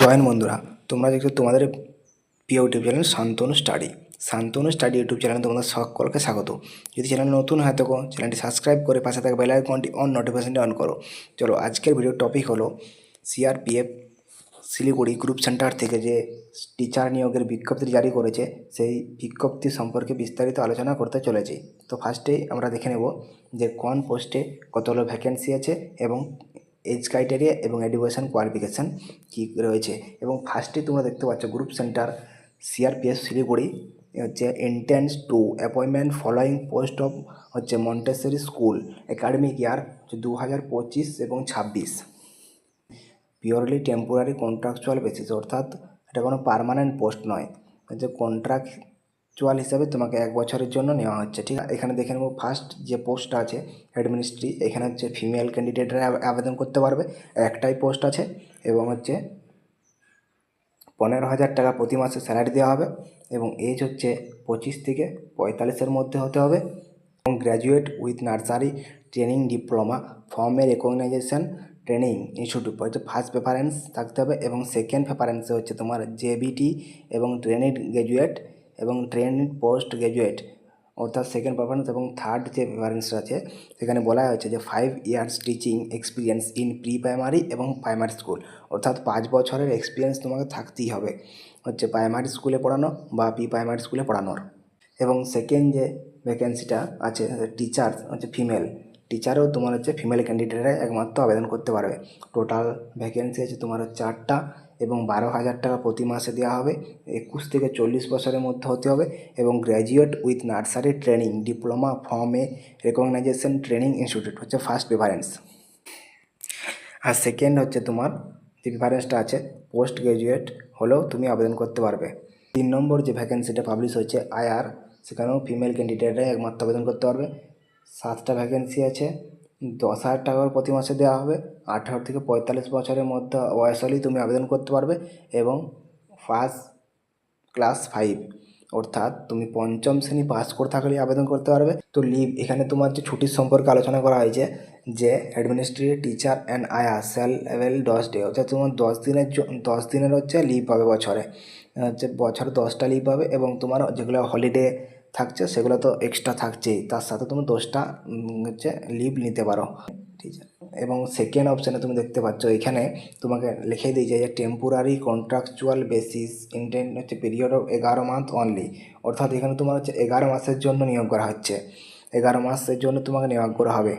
Join বন্ধুরা, তোমরা দেখছো তোমাদের প্রিয় YouTube channel Shantanu study YouTube চ্যানেলে তোমাদের সকলকে স্বাগত। যদি চ্যানেল নতুন হয় থাকো, চ্যানেলটি সাবস্ক্রাইব করে পাশে থাকা বেল আইকনটি অন নোটিফিকেশনটি অন করো। চলো, আজকের ভিডিওর টপিক হলো সিআরপিএফ শিলিগুড়ি গ্রুপ সেন্টার থেকে যে টিচার নিয়োগের বিজ্ঞপ্তি জারি করেছে, সেই বিজ্ঞপ্তি সম্পর্কে বিস্তারিত আলোচনা করতে চলেছি। তো ফার্স্টেই আমরা দেখে নেব যে কোন পোস্টে কতগুলো ভ্যাকেন্সি আছে এবং এজ ক্রাইটেরিয়া এবং এডুকেশন কোয়ালিফিকেশান কী রয়েছে। এবং ফার্স্টে তোমরা দেখতে পাচ্ছ গ্রুপ সেন্টার সিআরপিএফ শিলিগুড়ি হচ্ছে intense two appointment following post of হচ্ছে মন্টেসরি স্কুল একাডেমিক ইয়ার 2025 এবং 26। পিওরলি টেম্পোরারি কন্ট্রাকচুয়াল বেসিস, অর্থাৎ এটা কোনো পার্মানেন্ট পোস্ট নয়, যে কন্ট্রাকচুয়াল হিসাবে তোমাকে 1 বছরের জন্য নেওয়া হচ্ছে। ঠিক আছে, এখানে দেখে নেব ফার্স্ট যে পোস্টটা আছে অ্যাডমিনিস্ট্রি, এখানে হচ্ছে ফিমেল ক্যান্ডিডেটরা আবেদন করতে পারবে, একটাই পোস্ট আছে এবং হচ্ছে 15,000 টাকা প্রতি মাসে স্যালারি দেওয়া হবে এবং এজ হচ্ছে 25 থেকে 45-এর মধ্যে হতে হবে এবং graduate with nursery training diploma form A recognition training institute হচ্ছে ফার্স্ট প্রেফারেন্স থাকতে হবে এবং সেকেন্ড প্রেফারেন্সে হচ্ছে তোমার জেবিটি এবং ট্রেনিড গ্র্যাজুয়েট এবং ট্রেনিড পোস্ট গ্র্যাজুয়েট, অর্থাৎ সেকেন্ড প্রেফারেন্স। এবং থার্ড যে প্রেফারেন্সটা আছে সেখানে বলা হয়েছে যে 5 years teaching experience in pre primary এবং প্রাইমারি স্কুল, অর্থাৎ 5 বছরের এক্সপিরিয়েন্স তোমাকে থাকতেই হবে হচ্ছে প্রাইমারি স্কুলে পড়ানো বা প্রি প্রাইমারি স্কুলে পড়ানোর। এবং সেকেন্ড যে ভ্যাকেন্সিটা আছে টিচার হচ্ছে ফিমেল টিচারও তোমার হচ্ছে ফিমেল ক্যান্ডিডেটরা একমাত্র আবেদন করতে পারবে। টোটাল ভ্যাকেন্সি আছে তোমার হচ্ছে 8টা এবং 12,000 টাকা প্রতি মাসে দেওয়া হবে। 21 থেকে 40 বছরের মধ্যে হতে হবে এবং graduate with nursery training diploma form A recognition training institute হচ্ছে ফার্স্ট প্রেফারেন্স। আর সেকেন্ড হচ্ছে তোমার যে প্রেফারেন্সটা আছে পোস্ট গ্র্যাজুয়েট হলেও তুমি আবেদন করতে পারবে। 3 নম্বর যে ভ্যাকেন্সিটা পাবলিশ হয়েছে আইআর, সেখানেও ফিমেল ক্যান্ডিডেটরাই একমাত্র আবেদন করতে পারবে। 7টা ভ্যাকেন্সি আছে, 10,000 টাকা করে প্রতি মাসে দেওয়া হবে। 18 থেকে 45 বছরের মধ্যে বয়স হলেই তুমি আবেদন করতে পারবে এবং ফার্স্ট ক্লাস 5, অর্থাৎ তুমি 5ম শ্রেণী পাস করে থাকলেই আবেদন করতে পারবে। তো লিভ, এখানে তোমার যে ছুটির সম্পর্কে আলোচনা করা হয়েছে যে administrative teacher and IR shall avail 10 day, অর্থাৎ তোমার 10 দিনের হচ্ছে লিভ পাবে বছরে, হচ্ছে বছরে 10টা লিভ পাবে এবং তোমার যেগুলো হলিডে থাকছে সেগুলো তো এক্সট্রা থাকছেই, তার সাথে তুমি 10টা হচ্ছে লিভ নিতে পারো। ঠিক আছে, এবং সেকেন্ড অপশানে তুমি দেখতে পাচ্ছ এখানে তোমাকে লিখে দিয়েছে যে টেম্পোরারি কন্ট্রাকচুয়াল বেসিস ইন্টেন্ট হচ্ছে পিরিয়ড অফ 11 মান্থ অনলি, অর্থাৎ এখানে তোমার হচ্ছে 11 মাসের জন্য নিয়োগ করা হচ্ছে, 11 মাসের জন্য তোমাকে নিয়োগ করা হবে।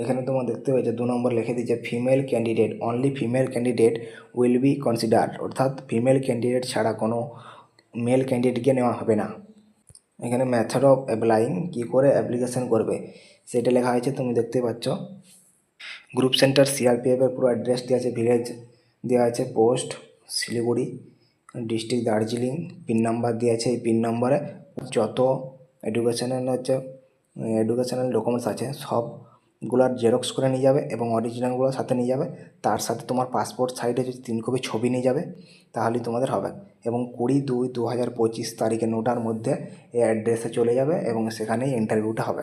এখানে তোমার দেখতে পাচ্ছ 2 নম্বর লিখে দিয়েছে female candidate only female candidate will be consider, অর্থাৎ ফিমেল ক্যান্ডিডেট ছাড়া কোনো মেল ক্যান্ডিডেটকে নেওয়া হবে না। এখানে মেথড অফ অ্যাপ্লাইং, কী করে অ্যাপ্লিকেশান করবে সেটা লেখা হয়েছে, তুমি দেখতে পাচ্ছ। গ্রুপ সেন্টার সিআরপিএফের পুরো অ্যাড্রেস দেওয়া আছে, ভিলেজ দেওয়া আছে, post Siliguri, district Darjeeling, pin number দেওয়া আছে। এই পিন নাম্বারে যত এডুকেশনাল ডকুমেন্টস আছে সবগুলোর জেরক্স করে নিয়ে যাবে এবং অরিজিনালগুলো সাথে নিয়ে যাবে। তার সাথে তোমার পাসপোর্ট সাইজে যদি 3 কপি ছবি নিয়ে যাবে তাহলেই তোমাদের হবে। এবং 20/2/2025 তারিখে 9টার মধ্যে এই অ্যাড্রেসে চলে যাবে এবং সেখানেই ইন্টারভিউটা হবে।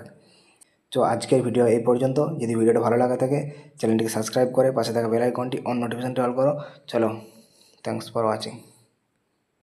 তো আজকের ভিডিও এই পর্যন্ত। যদি ভিডিওটা ভালো লাগা থাকে চ্যানেলটিকে সাবস্ক্রাইব করে পাশে থাকা বেল আইকনটি অন নোটিফিকেশনটি অল করো। চলো, থ্যাংকস ফর ওয়াচিং।